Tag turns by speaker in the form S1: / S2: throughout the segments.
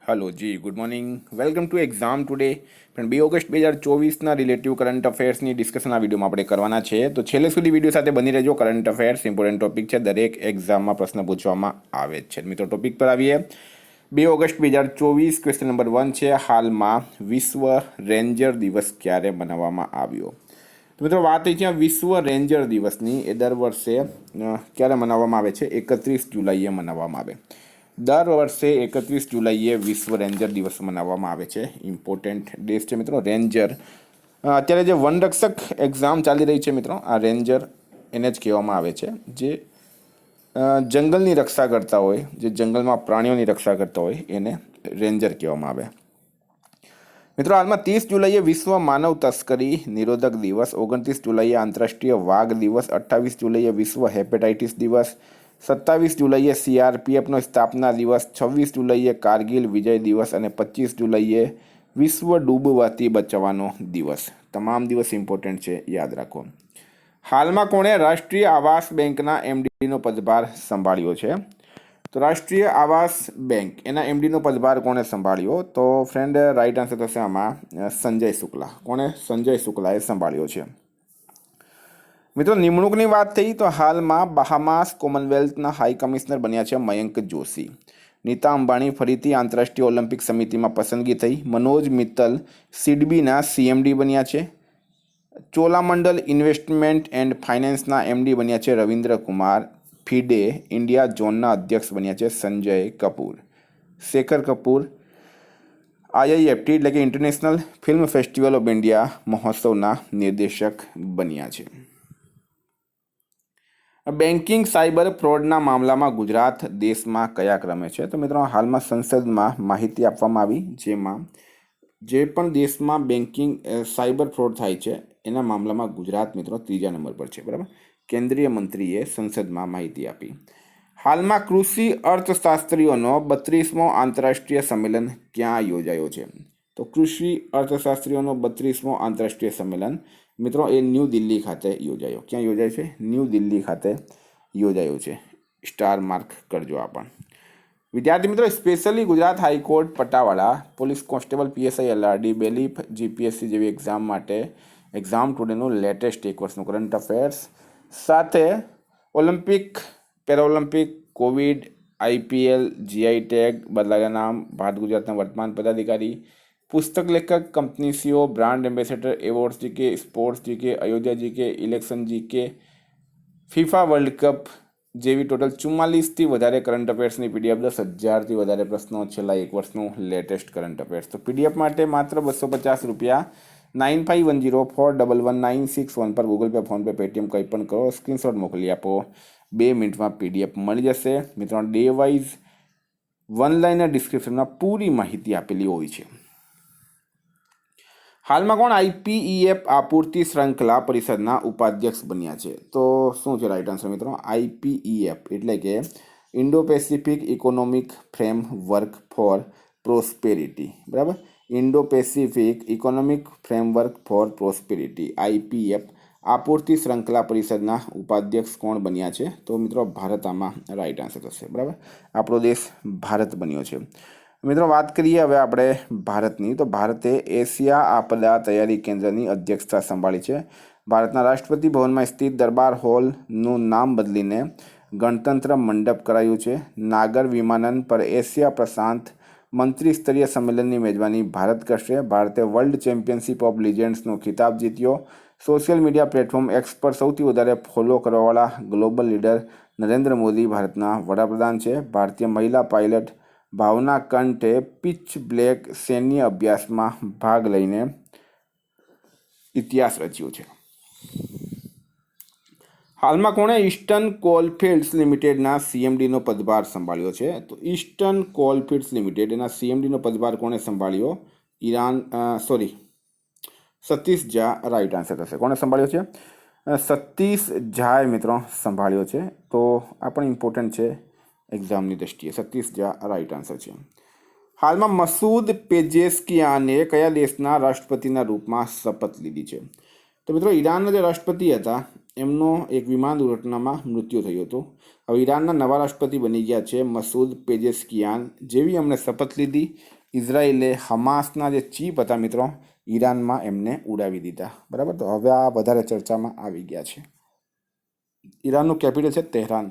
S1: Hello જી good morning welcome to exam today પણ 2 August 2024ના રિલેટિવ કરંટ અફેર્સની ડિસ્કશન આ વિડીયોમાં આપણે કરવાના છે. તો છેલ્લે સુધી વિડીયો સાથે બની રહેજો. કરંટ અફેર્સ ઇમ્પોર્ટન્ટ ટોપિક છે, દરેક એક્ઝામમાં પ્રશ્ન પૂછવામાં આવે છે. મિત્રો ટોપિક પર આવીએ. 2 ઓગસ્ટ 2024 ક્વેશ્ચન નંબર 1 છે, હાલમાં વિશ્વ રેન્જર દિવસ ક્યારે મનાવવામાં આવ્યો? તો મિત્રો વાત થઈ છે વિશ્વ રેન્જર દિવસની. એ દર વર્ષે ક્યારે મનાવવામાં આવે છે? 31 જુલાઈએ મનાવવામાં આવે. દર વર્ષે 31 જુલાઈએ વિશ્વ રેન્જર દિવસ મનાવવામાં આવે છે. ઇમ્પોર્ટન્ટ ડેસ છે મિત્રો. રેન્જર અત્યારે જે વનરક્ષક એક્ઝામ ચાલી રહી છે મિત્રો, આ રેન્જર એને જ કહેવામાં આવે છે, જે જંગલની રક્ષા કરતા હોય, જે જંગલમાં પ્રાણીઓની રક્ષા કરતા હોય એને રેન્જર કહેવામાં આવે. મિત્રો હાલમાં 30 જુલાઈએ વિશ્વ માનવ તસ્કરી નિરોધક દિવસ, 29 જુલાઈએ આંતરરાષ્ટ્રીય વાઘ દિવસ, 28 જુલાઈએ વિશ્વ હેપેટાઇટિસ દિવસ, 27 જુલાઈએ CRPFનો સ્થાપના દિવસ, 26 જુલાઈએ કારગિલ વિજય દિવસ અને 25 જુલાઈએ વિશ્વ ડૂબવાથી બચાવવાનો દિવસ. તમામ દિવસ ઇમ્પોર્ટન્ટ છે, યાદ રાખો. હાલમાં કોણે રાષ્ટ્રીય આવાસ બેંકના MDનો પદભાર સંભાળ્યો છે? તો રાષ્ટ્રીય આવાસ બેંક એના MDનો પદભાર કોણે સંભાળ્યો? તો ફ્રેન્ડ રાઈટ આન્સર થશે આમાં સંજય શુક્લા. કોણે? સંજય શુક્લાએ સંભાળ્યો છે. મિત્રો નિમણૂકની વાત થઈ તો હાલમાં બહામાસ કોમનવેલ્થના હાઈ કમિશનર બન્યા છે મયંક જોશી. નીતા અંબાણી ફરીથી આંતરરાષ્ટ્રીય ઓલિમ્પિક સમિતિમાં પસંદગી થઈ. મનોજ મિત્તલ સિડબીના CMD બન્યા છે. ચોલામંડલ ઇન્વેસ્ટમેન્ટ એન્ડ ફાઇનાન્સના MD બન્યા છે રવિન્દ્ર કુમાર. ફિડે ઇન્ડિયા ઝોનના અધ્યક્ષ બન્યા છે સંજય કપૂર. શેખર કપૂર IIFT એટલે કે international film festival of India મહોત્સવના નિર્દેશક બન્યા છે. બેન્કિંગ સાયબર ફ્રોડના મામલામાં ગુજરાત દેશમાં કયા ક્રમે છે? તો મિત્રો હાલમાં સંસદમાં માહિતી આપવામાં આવી, જેમાં જે પણ દેશમાં બેન્કિંગ સાયબર ફ્રોડ થાય છે એના મામલામાં ગુજરાત મિત્રો 3જા નંબર પર છે. બરાબર, કેન્દ્રીય મંત્રીએ સંસદમાં માહિતી આપી. હાલમાં કૃષિ અર્થશાસ્ત્રીઓનો 32મો આંતરરાષ્ટ્રીય સંમેલન ક્યાં યોજાયો છે? તો કૃષિ અર્થશાસ્ત્રીઓનો 32મો આંતરરાષ્ટ્રીય સંમેલન મિત્રો એ ન્યૂ દિલ્હી ખાતે યોજાયો. ક્યાં યોજાય છે? ન્યૂ દિલ્હી ખાતે યોજાયો છે. સ્ટાર માર્ક કરજો આ પણ. વિદ્યાર્થી મિત્રો, સ્પેશિયલી ગુજરાત હાઈકોર્ટ પટાવાળા police constable PSI LRD bailiff GPSC જેવી એક્ઝામ માટે એક્ઝામ ટુડેનું લેટેસ્ટ એક વર્ષનું કરંટ અફેર્સ સાથે Olympic, Para Olympic, Covid, IPL, GI tag, બદલાયા નામ, ભારત ગુજરાતના વર્તમાન પદાધિકારી, પુસ્તક લેખક, company CEO, brand ambassador, awards GK, sports GK, Ayodhya GK, election GK, FIFA world cup જેવી ટોટલ 44થી વધારે કરંટ અફેર્સની PDF, 10,000થી વધારે પ્રશ્નો, છેલ્લા એક વર્ષનું લેટેસ્ટ કરંટ અફેર્સ. તો PDF માટે માત્ર 250 રૂપિયા 9510411961 પર ગૂગલ પે, ફોનપે, પેટીએમ કંઈ પણ કરો, સ્ક્રીનશોટ મોકલી આપો, 2 મિનિટમાં PDF મળી જશે. મિત્રો ડે વાઇઝ વન લાઇનર ડિસ્ક્રિપ્શનમાં પૂરી માહિતી આપેલી હોય છે. હાલમાં કોણ IPEF આપૂર્તિ શ્રૃંખલા પરિષદના ઉપાધ્યક્ષ બન્યા છે? તો શું છે રાઈટ આન્સર મિત્રો? IPEF એટલે કે Indo Pacific economic framework for prosperity. બરાબર, Indo Pacific economic framework for prosperity IPEF આપૂર્તિ શ્રૃંખલા પરિષદના ઉપાધ્યક્ષ કોણ બન્યા છે? તો મિત્રો ભારત આમાં રાઈટ આન્સર થશે. બરાબર, આપણો દેશ ભારત બન્યો છે. મિત્રો વાત કરીએ હવે આપણે ભારતની. તો ભારતે એશિયા આપદા તૈયારી કેન્દ્રની અધ્યક્ષતા સંભાળી છે. ભારતના રાષ્ટ્રપતિ ભવનમાં સ્થિત દરબાર હોલનું નામ બદલીને ગણતંત્ર મંડપ કરાયું છે. નાગર વિમાનન પર એશિયા પ્રશાંત મંત્રી સ્તરીય સંમેલનની મેજબાની ભારત કરશે. ભારતે વર્લ્ડ ચેમ્પિયનશિપ ઓફ લિજેન્ડ્સનો ખિતાબ જીત્યો. સોશિયલ મીડિયા પ્લેટફોર્મ X પર સૌથી વધારે ફોલો કરવાવાળા ગ્લોબલ લીડર નરેન્દ્ર મોદી ભારતના વડાપ્રધાન છે. ભારતીય મહિલા પાયલટ ભાવના કંઠે પિચ બ્લેક સૈન્ય અભ્યાસમાં ભાગ લઈને ઇતિહાસ રચ્યો છે. હાલમાં કોણે ઈસ્ટર્ન કોલફિલ્ડ્સ લિમિટેડના CMDનો પદભાર સંભાળ્યો છે? તો ઈસ્ટર્ન કોલફિલ્ડ્સ લિમિટેડ એના CMDનો પદભાર કોણે સંભાળ્યો? સતીશ ઝા રાઈટ આન્સર થશે. કોણે સંભાળ્યો છે? સતીશ ઝાએ મિત્રો સંભાળ્યો છે. તો આ પણ ઇમ્પોર્ટન્ટ છે એક્ઝામની દ્રષ્ટિએ. સતીશ ઝા રાઈટ આન્સર છે. હાલમાં મસૂદ પેજેસ્કિયાને કયા દેશના રાષ્ટ્રપતિના રૂપમાં શપથ લીધી છે? તો મિત્રો ઈરાનના જે રાષ્ટ્રપતિ હતા એમનો એક વિમાન દુર્ઘટનામાં મૃત્યુ થયું હતું. હવે ઈરાનના નવા રાષ્ટ્રપતિ બની ગયા છે મસૂદ પેજેસ્કિયાન. જેવી એમણે શપથ લીધી ઇઝરાયેલે હમાસના જે ચીફ હતા મિત્રો ઈરાનમાં એમને ઉડાવી દીધા. બરાબર, તો હવે આ વધારે ચર્ચામાં આવી ગયા છે. ઈરાનનું કેપિટલ છે તેહરાન.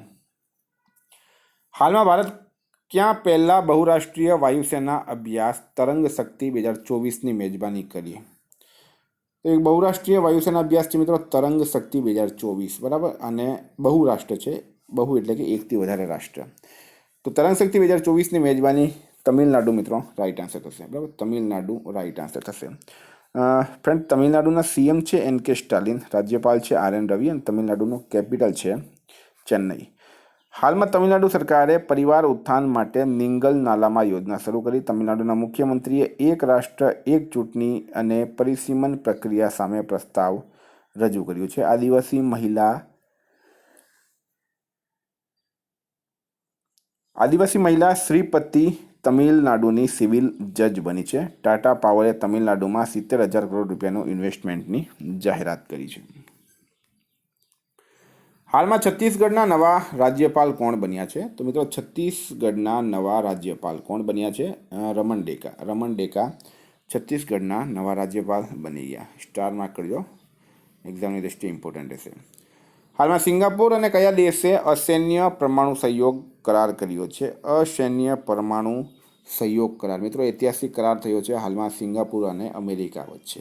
S1: હાલમાં ભારત ક્યાં પહેલા બહુરાષ્ટ્રીય વાયુસેના અભ્યાસ તરંગ શક્તિ 2024ની મેજબાની કરી? તો એક બહુરાષ્ટ્રીય વાયુસેના અભ્યાસ છે મિત્રો તરંગ શક્તિ 2024. બરાબર, અને બહુરાષ્ટ્ર છે, બહુ એટલે કે એકથી વધારે રાષ્ટ્ર. તો તરંગ શક્તિ 2024ની મેજબાની તમિલનાડુ મિત્રો રાઈટ આન્સર થશે. બરાબર, તમિલનાડુ રાઈટ આન્સર થશે. ફ્રેન્ડ, તમિલનાડુના સીએમ છે NK સ્ટાલિન, રાજ્યપાલ છે RN રવિ અને તમિલનાડુનું કેપિટલ છે ચેન્નઈ. હાલમાં તમિલનાડુ સરકારે પરિવાર ઉત્થાન માટે નિંગલ નાલામાં યોજના શરૂ કરી. તમિલનાડુના મુખ્યમંત્રીએ એક રાષ્ટ્ર એક ચૂંટણી અને પરિસીમન પ્રક્રિયા સામે પ્રસ્તાવ રજૂ કર્યું છે. આદિવાસી મહિલા શ્રીપતિ તમિલનાડુની સિવિલ જજ બની છે. ટાટા પાવરે તમિલનાડુમાં 70,000 કરોડ રૂપિયાનું ઇન્વેસ્ટમેન્ટની જાહેરાત કરી છે. હાલમાં છત્તીસગઢના નવા રાજ્યપાલ કોણ બન્યા છે? તો મિત્રો છત્તીસગઢના નવા રાજ્યપાલ કોણ બન્યા છે? રમન ડેકા છત્તીસગઢના નવા રાજ્યપાલ બની ગયા. સ્ટાર માર્ક કરજો, એક્ઝામની દ્રષ્ટિએ ઇમ્પોર્ટન્ટ રહેશે. હાલમાં સિંગાપુર અને કયા દેશે અસૈન્ય પરમાણુ સહયોગ કરાર કર્યો છે? અસૈન્ય પરમાણુ સહયોગ કરાર મિત્રો ઐતિહાસિક કરાર થયો છે હાલમાં સિંગાપુર અને અમેરિકા વચ્ચે.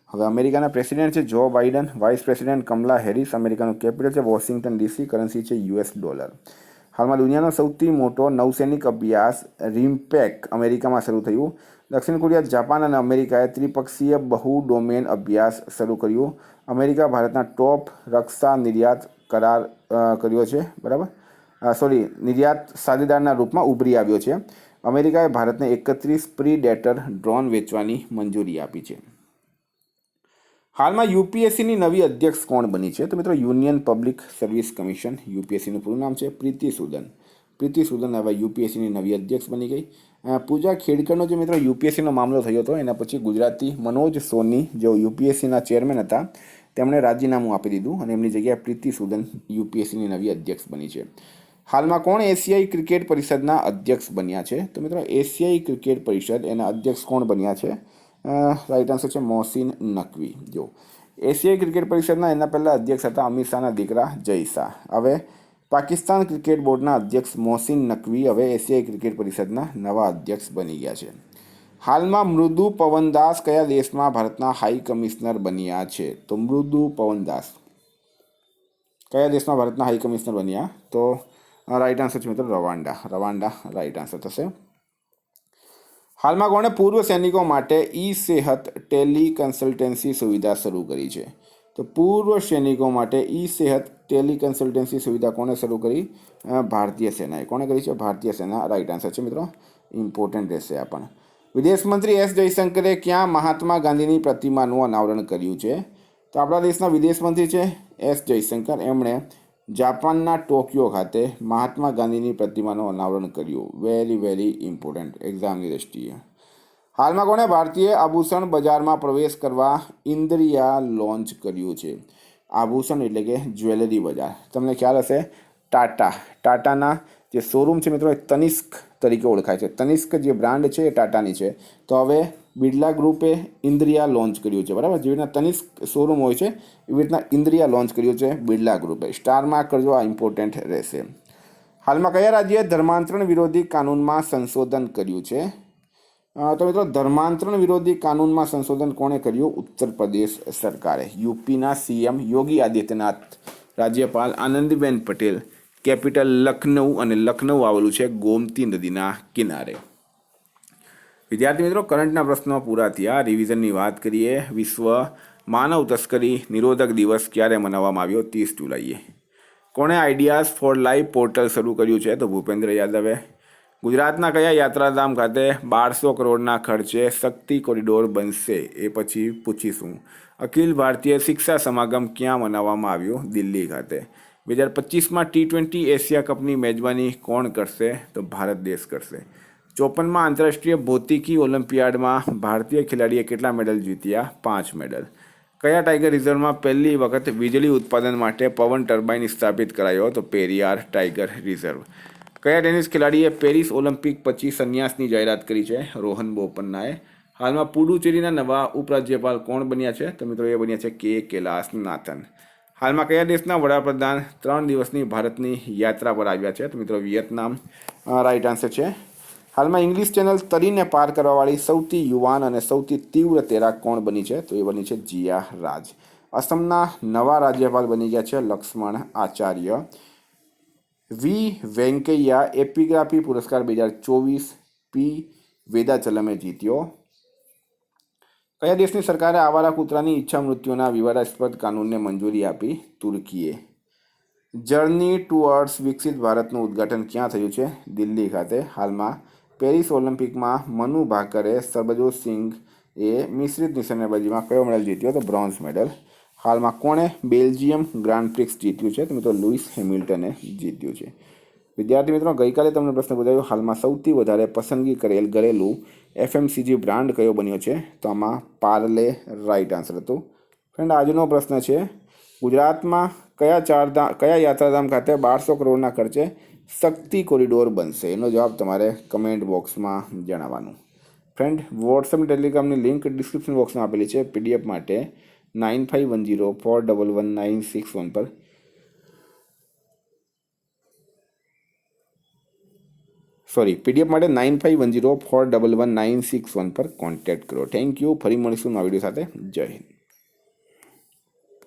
S1: હવે અમેરિકાના પ્રેસિડેન્ટ છે Joe Biden, vice president Kamala Harris, અમેરિકાનું કેપિટલ છે વોશિંગ્ટન DC, કરન્સી છે $. હાલમાં દુનિયાનો સૌથી મોટો નૌસૈનિક અભ્યાસ રિમ્પેક અમેરિકામાં શરૂ થયું. દક્ષિણ કોરિયા, જાપાન અને અમેરિકાએ ત્રિપક્ષીય બહુ ડોમેન અભ્યાસ શરૂ કર્યું. અમેરિકા ભારતના ટોપ રક્ષા નિર્યાત કરાર કર્યો છે. બરાબર, નિર્યાત સાધીદારના રૂપમાં ઉભરી આવ્યો છે. અમેરિકાએ ભારતને 31 પ્રીડેટર ડ્રોન વેચવાની મંજૂરી આપી છે. હાલમાં UPSCની નવી અધ્યક્ષ કોણ બની છે? તો મિત્રો યુનિયન પબ્લિક સર્વિસ કમિશન, UPSCનું પૂરું નામ છે પ્રીતિ સૂદન હવે UPSCની નવી અધ્યક્ષ બની ગઈ. પૂજા ખેડકરનો જે મિત્રો UPSCનો મામલો થયો હતો એના પછી ગુજરાતી મનોજ સોની જેઓ UPSCના ચેરમેન હતા તેમણે રાજીનામું આપી દીધું અને એમની જગ્યાએ પ્રીતિ સૂદન UPSCની નવી અધ્યક્ષ બની છે. હાલમાં કોણ એશિયાઈ ક્રિકેટ પરિષદના અધ્યક્ષ બન્યા છે? તો મિત્રો એશિયાઈ ક્રિકેટ પરિષદ એના અધ્યક્ષ કોણ બન્યા છે? રાઈટ આન્સર છે મોહસિન નકવી. જો એશિયાઈ ક્રિકેટ પરિષદના એના પહેલાં અધ્યક્ષ હતા અમિત શાહના દીકરા જય શાહ. હવે પાકિસ્તાન ક્રિકેટ બોર્ડના અધ્યક્ષ મોહસિન નકવી હવે એશિયાઈ ક્રિકેટ પરિષદના નવા અધ્યક્ષ બની ગયા છે. હાલમાં મૃદુ પવનદાસ કયા દેશમાં ભારતના હાઈ કમિશનર બન્યા છે? તો મૃદુ પવનદાસ કયા દેશમાં ભારતના હાઈ કમિશનર બન્યા? તો રાઈટ આન્સર છે મિત્રો રવાંડા રાઈટ આન્સર થશે. હાલમાં કોણે પૂર્વ સૈનિકો માટે સેહત ટેલી કન્સલ્ટન્સી સુવિધા શરૂ કરી છે? તો પૂર્વ સૈનિકો માટે સેહત ટેલી કન્સલ્ટન્સી સુવિધા કોણે શરૂ કરી? ભારતીય સેનાએ. કોણે કરી છે? ભારતીય સેના રાઈટ આન્સર છે મિત્રો, ઇમ્પોર્ટન્ટ રહેશે આ પણ. વિદેશ મંત્રી S જયશંકરે ક્યાં મહાત્મા ગાંધીની પ્રતિમાનું અનાવરણ કર્યું છે? તો આપણા દેશના વિદેશ મંત્રી છે S જયશંકર, એમણે જાપાનના ટોક્યો ખાતે મહાત્મા ગાંધીની પ્રતિમાનું અનાવરણ કર્યું. વેરી ઇમ્પોર્ટન્ટ એક્ઝામની દ્રષ્ટિએ. હાલમાં કોણે ભારતીય આભૂષણ બજારમાં પ્રવેશ કરવા ઇન્દ્રિયા લોન્ચ કર્યું છે? આભૂષણ એટલે કે જ્વેલરી બજાર. તમને ખ્યાલ હશે ટાટાના જે શોરૂમ છે મિત્રો એ તનિષ્ક તરીકે ઓળખાય છે. તનિષ્ક જે બ્રાન્ડ છે એ ટાટાની છે. તો હવે બિરલા ગ્રુપે ઇન્દ્રિયા લોન્ચ કર્યું છે. બરાબર, જેવી રીતના તનિષ્ક શોરૂમ હોય છે એવી રીતના ઇન્દ્રિયા લોન્ચ કર્યું છે બિરલા ગ્રુપે. સ્ટાર માર્ક કરજો, આ ઇમ્પોર્ટન્ટ રહેશે. હાલમાં કયા રાજ્યે ધર્માંતરણ વિરોધી કાનૂનમાં સંશોધન કર્યું છે? તો મિત્રો ધર્માંતરણ વિરોધી કાનૂનમાં સંશોધન કોણે કર્યું? ઉત્તર પ્રદેશ સરકારે. યુપીના CM યોગી આદિત્યનાથ, રાજ્યપાલ આનંદીબેન પટેલ, કેપિટલ લખનઉ અને લખનઉ આવેલું છે ગોમતી નદીના કિનારે. વિદ્યાર્થી મિત્રો કરંટના પ્રશ્નો પૂરા થયા. રિવિઝનની વાત કરીએ. વિશ્વ માનવ તસ્કરી નિરોધક દિવસ ક્યારે મનાવવામાં આવ્યો? 30 જુલાઈએ. કોણે આઈડિયાઝ ફોર લાઈફ પોર્ટલ શરૂ કર્યું છે? તો ભૂપેન્દ્ર યાદવે. ગુજરાતના કયા યાત્રાધામ ખાતે 1200 કરોડના ખર્ચે શક્તિ કોરિડોર બનશે? એ પછી પૂછીશું. અખિલ ભારતીય શિક્ષા સમાગમ ક્યાં મનાવવામાં આવ્યો? દિલ્હી ખાતે. 2025માં T20 એશિયા કપની મેજબાની કોણ કરશે? તો ભારત દેશ કરશે. 54માં આંતરરાષ્ટ્રીય ભૌતિકી ઓલિમ્પિયાડમાં ભારતીય ખેલાડીએ કેટલા મેડલ જીત્યા? 5 મેડલ. કયા ટાઈગર રિઝર્વમાં પહેલી વખત વીજળી ઉત્પાદન માટે પવન ટર્બાઇન સ્થાપિત કરાયો? તો પેરિયાર ટાઈગર રિઝર્વ. કયા ટેનિસ ખેલાડીએ પેરિસ ઓલિમ્પિક પછી સંન્યાસની જાહેરાત કરી છે? રોહન બોપન્નાએ. હાલમાં પુડુચેરીના નવા ઉપરાજ્યપાલ કોણ બન્યા છે? તો મિત્રો એ બન્યા છે કે કૈલાસનાથન. હાલમાં કયા દેશના વડાપ્રધાન 3 દિવસની ભારતની યાત્રા પર આવ્યા છે? તો મિત્રો વિયેતનામ રાઈટ આન્સર છે. હાલમાં ઇંગ્લિશ ચેનલ તરીને પાર કરવાવાળી સૌથી યુવાન અને સૌથી તીવ્ર તૈરાક કોણ બની છે? તો એ બની છે જીયા રાજ. અસમના નવા રાજ્યપાલ બની ગયા છે લક્ષ્મણ આચાર્ય. વી વેંકૈયા એપિગ્રાફી પુરસ્કાર 2024 પી વેદાચલમે જીત્યો. કયા દેશની સરકારે આવારા કૂતરાની ઈચ્છા મૃત્યુના વિવાદાસ્પદ કાનૂનને મંજૂરી આપી? તુર્કીએ. જર્ની ટુઅર્ડ્સ વિકસિત ભારતનું ઉદ્ઘાટન ક્યાં થયું છે? દિલ્હી ખાતે. હાલમાં પેરિસ ઓલિમ્પિકમાં મનુ ભાકરે સરબજોત સિંઘે મિશ્રિત નિશાનેબાજીમાં કયો મેડલ જીત્યો? તો બ્રોન્ઝ મેડલ. હાલમાં કોણે બેલ્જિયમ ગ્રાન્ડ પ્રિક્સ જીત્યું છે? તો મિત્રો લુઈસ હેમિલ્ટને જીત્યું છે. વિદ્યાર્થી મિત્રો, ગઈકાલે તમને પ્રશ્ન પૂછાયો હાલમાં સૌથી વધારે પસંદગી કરેલ ઘરેલું FMCG બ્રાન્ડ કયો બન્યો છે? તો આમાં પાર્લે રાઈટ આન્સર હતું. ફ્રેન્ડ, આજનો પ્રશ્ન છે ગુજરાતમાં કયા યાત્રાધામ ખાતે 1200 કરોડના ખર્ચે શક્તિ કોરિડોર બનશે? એનો જવાબ તમારે કમેન્ટ બોક્સમાં જણાવવાનું. ફ્રેન્ડ, વોટ્સઅપ ટેલિગ્રામની લિંક ડિસ્ક્રિપ્શન બોક્સમાં આપેલી છે. PDF માટે 9510411961 પર PDF માટે 9510411961 પર કોન્ટેક્ટ કરો. Thank you. ફરી મળીશું નવા વિડીયો સાથે. જય હિન્દ.